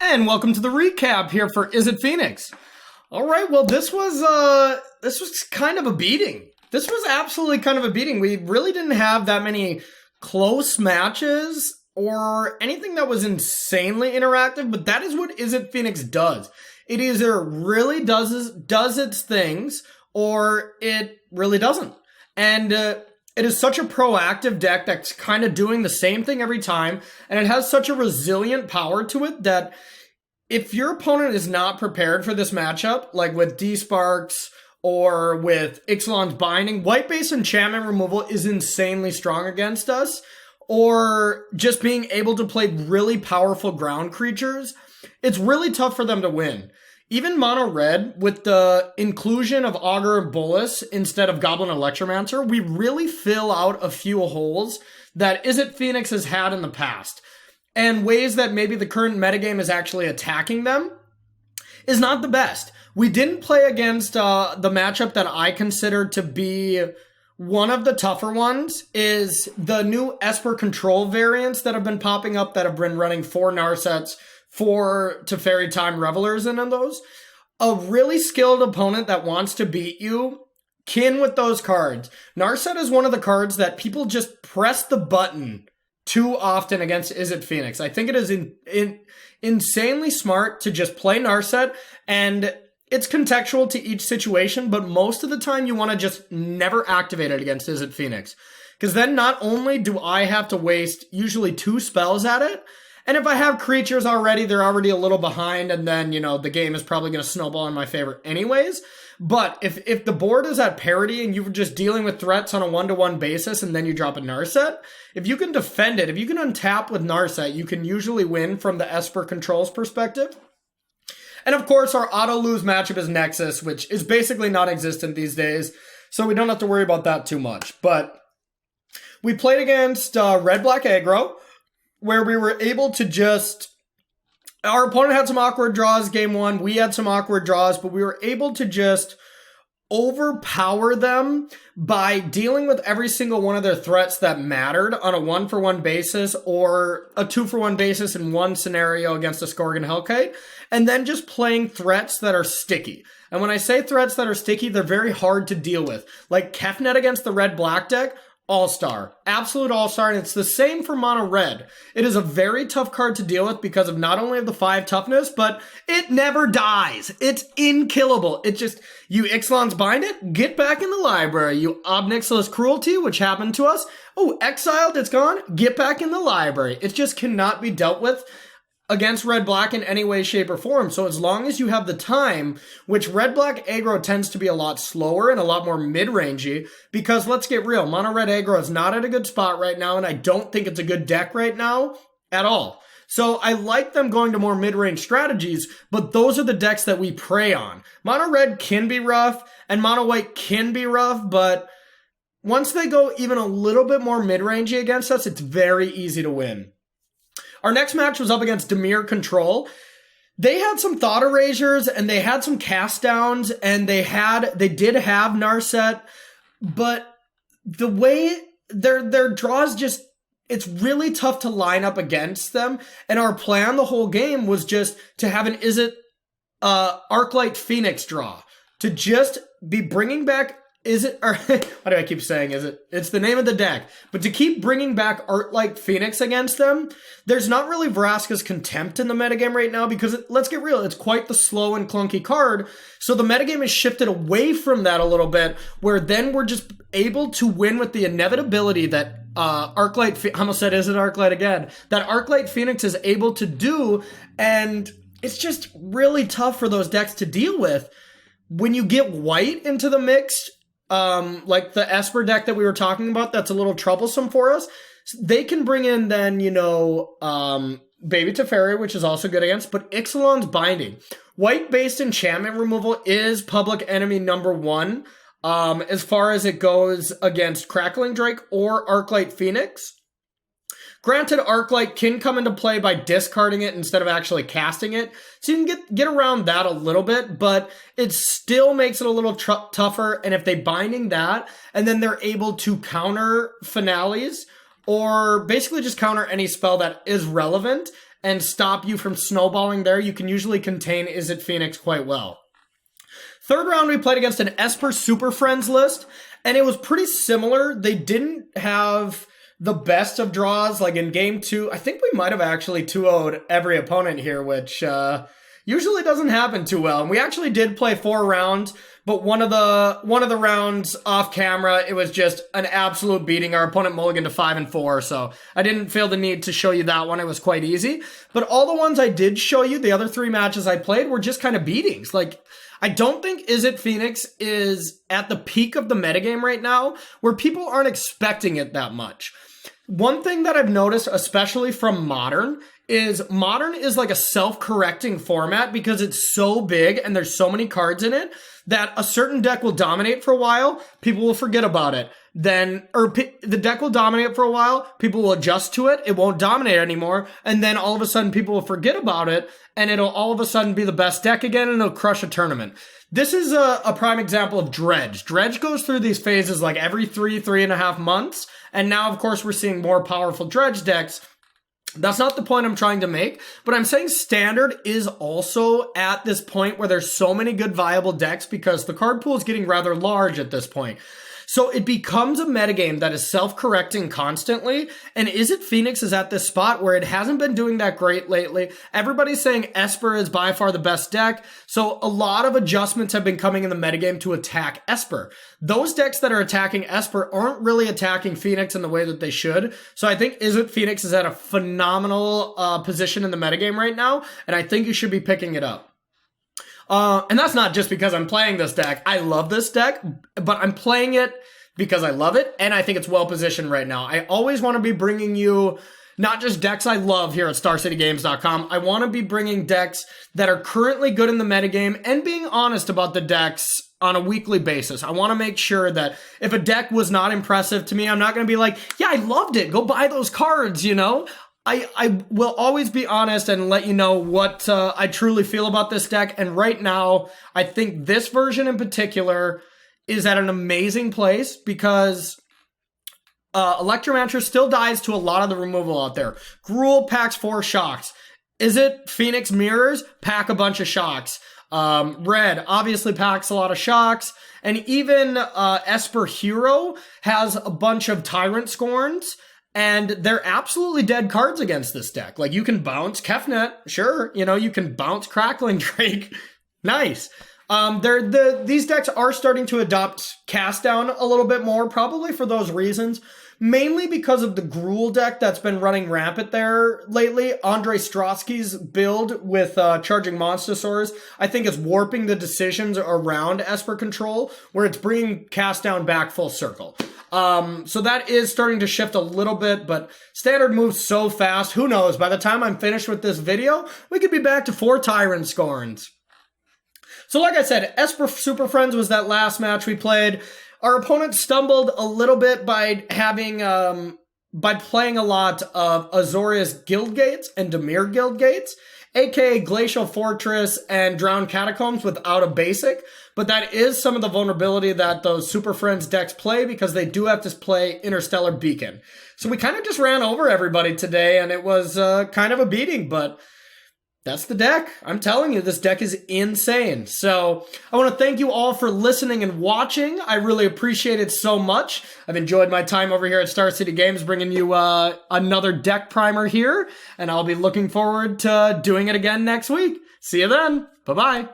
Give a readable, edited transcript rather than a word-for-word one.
And welcome to the recap here for Izzet Phoenix. All right, well this was kind of a beating. This was absolutely kind of a beating. We really didn't have that many close matches or anything that was insanely interactive, but that is what Izzet Phoenix does. It either really does its things or it really doesn't. And it is such a proactive deck that's kind of doing the same thing every time, and it has such a resilient power to it that if your opponent is not prepared for this matchup, like with D-Sparks or with Ixalan's Binding, White Base Enchantment Removal is insanely strong against us, or just being able to play really powerful ground creatures, it's really tough for them to win. Even Mono Red, with the inclusion of Augur and Bolas instead of Goblin Electromancer, we really fill out a few holes that Izzet Phoenix has had in the past. And ways that maybe the current metagame is actually attacking them is not the best. We didn't play against the matchup that I consider to be one of the tougher ones is the new Esper control variants that have been popping up that have been running 4 Narsets, 4 Teferi Time Revelers in those. A really skilled opponent that wants to beat you can with those cards. Narset is one of the cards that people just press the button too often against Izzet Phoenix. I think it is insanely smart to just play Narset, and it's contextual to each situation, but most of the time you want to just never activate it against Izzet Phoenix. Because then not only do I have to waste usually 2 spells at it, and if I have creatures already, they're already a little behind, and then, the game is probably going to snowball in my favor anyways. But if the board is at parity and you're just dealing with threats on a 1-to-1 basis and then you drop a Narset, if you can defend it, if you can untap with Narset, you can usually win from the Esper controls perspective. And of course, our auto-lose matchup is Nexus, which is basically non-existent these days, so we don't have to worry about that too much. But we played against Red-Black Aggro, where we were able to just... Our opponent had some awkward draws game 1. We had some awkward draws, but we were able to just overpower them by dealing with every single one of their threats that mattered on a 1-for-1 basis or a 2-for-1 basis in one scenario against a Skorgan Hellkite, and then just playing threats that are sticky. And when I say threats that are sticky, they're very hard to deal with. Like Kefnet against the red-black deck, all-star. Absolute all-star, and it's the same for Mono Red. It is a very tough card to deal with because of not only of the 5 toughness, but it never dies. It's inkillable. It just, you Ixalan's Bind it, get back in the library. You Ob Nixilis Cruelty, which happened to us. Oh, exiled, it's gone, get back in the library. It just cannot be dealt with against Red-Black in any way, shape, or form. So as long as you have the time, which Red-Black aggro tends to be a lot slower and a lot more mid-rangey, because let's get real, Mono-Red aggro is not at a good spot right now, and I don't think it's a good deck right now at all. So I like them going to more mid-range strategies, but those are the decks that we prey on. Mono-Red can be rough, and Mono-White can be rough, but once they go even a little bit more mid-rangey against us, it's very easy to win. Our next match was up against Dimir Control. They had some Thought Erasures and they had some cast downs and they did have Narset, but the way their draws just, it's really tough to line up against them. And our plan the whole game was just to have an Izzet Arclight Phoenix draw, to just be bringing back why do I keep saying Izzet? It's the name of the deck. But to keep bringing back Arclight Phoenix against them, there's not really Vraska's Contempt in the metagame right now because, let's get real, it's quite the slow and clunky card. So the metagame has shifted away from that a little bit, where then we're just able to win with the inevitability that Arclight, I almost said Izzet Arclight again, that Arclight Phoenix is able to do, and it's just really tough for those decks to deal with. When you get white into the mix, like the Esper deck that we were talking about, that's a little troublesome for us. They can bring in then, Baby Teferi, which is also good against, but Ixalan's Binding. White-based enchantment removal is public enemy number 1, as far as it goes against Crackling Drake or Arclight Phoenix. Granted, Arclight can come into play by discarding it instead of actually casting it, so you can get around that a little bit, but it still makes it a little tougher, and if they binding that, and then they're able to counter finales, or basically just counter any spell that is relevant, and stop you from snowballing there, you can usually contain Izzet Phoenix quite well. Third round, we played against an Esper Super Friends list, and it was pretty similar. They didn't have the best of draws. Like in game 2, I think we might have actually 2-0'd every opponent here, which usually doesn't happen too well. And we actually did play 4 rounds, but one of the rounds off camera, it was just an absolute beating. Our opponent mulliganed to 5-4, so I didn't feel the need to show you that one. It was quite easy. But all the ones I did show you, the other 3 matches I played, were just kind of beatings. Like, I don't think Izzet Phoenix is at the peak of the metagame right now, where people aren't expecting it that much. One thing that I've noticed, especially from Modern is like a self-correcting format because it's so big and there's so many cards in it that a certain deck will dominate for a while, people will forget about it. The deck will dominate for a while, people will adjust to it, it won't dominate anymore, and then all of a sudden people will forget about it, and it'll all of a sudden be the best deck again, and it'll crush a tournament. This is a prime example of Dredge. Dredge goes through these phases like every 3.5 months, and now, of course, we're seeing more powerful Dredge decks. That's not the point I'm trying to make, but I'm saying Standard is also at this point where there's so many good viable decks because the card pool is getting rather large at this point. So it becomes a metagame that is self-correcting constantly, and Izzet Phoenix is at this spot where it hasn't been doing that great lately. Everybody's saying Esper is by far the best deck, so a lot of adjustments have been coming in the metagame to attack Esper. Those decks that are attacking Esper aren't really attacking Phoenix in the way that they should, so I think Izzet Phoenix is at a phenomenal position in the metagame right now, and I think you should be picking it up. And that's not just because I'm playing this deck. I love this deck, but I'm playing it because I love it, and I think it's well positioned right now. I always want to be bringing you not just decks I love here at StarCityGames.com. I want to be bringing decks that are currently good in the metagame and being honest about the decks on a weekly basis. I want to make sure that if a deck was not impressive to me, I'm not going to be like, yeah, I loved it, go buy those cards, you know? I will always be honest and let you know what I truly feel about this deck. And right now, I think this version in particular is at an amazing place because Electromancer still dies to a lot of the removal out there. Gruul packs 4 shocks. Izzet Phoenix Mirrors pack a bunch of shocks. Red obviously packs a lot of shocks. And even Esper Hero has a bunch of Tyrant Scorns. And they're absolutely dead cards against this deck. Like, you can bounce Kefnet, sure. You know, you can bounce Crackling Drake. Nice. These decks are starting to adopt Cast Down a little bit more, probably for those reasons. Mainly because of the Gruul deck that's been running rampant there lately. Andre Strotsky's build with Charging Monstosaurs, I think, is warping the decisions around Esper control, where it's bringing Cast Down back full circle. So that is starting to shift a little bit, but Standard moves so fast. Who knows? By the time I'm finished with this video, we could be back to 4 Tyrant Scorns. So like I said, Esper Super Friends was that last match we played. Our opponent stumbled a little bit by having, by playing a lot of Azorius Guildgates and Dimir Guildgates, aka Glacial Fortress and Drowned Catacombs without a basic. But that is some of the vulnerability that those Super Friends decks play because they do have to play Interstellar Beacon. So we kind of just ran over everybody today, and it was kind of a beating, but that's the deck. I'm telling you, this deck is insane. So I want to thank you all for listening and watching. I really appreciate it so much. I've enjoyed my time over here at Star City Games bringing you another deck primer here, and I'll be looking forward to doing it again next week. See you then. Bye-bye.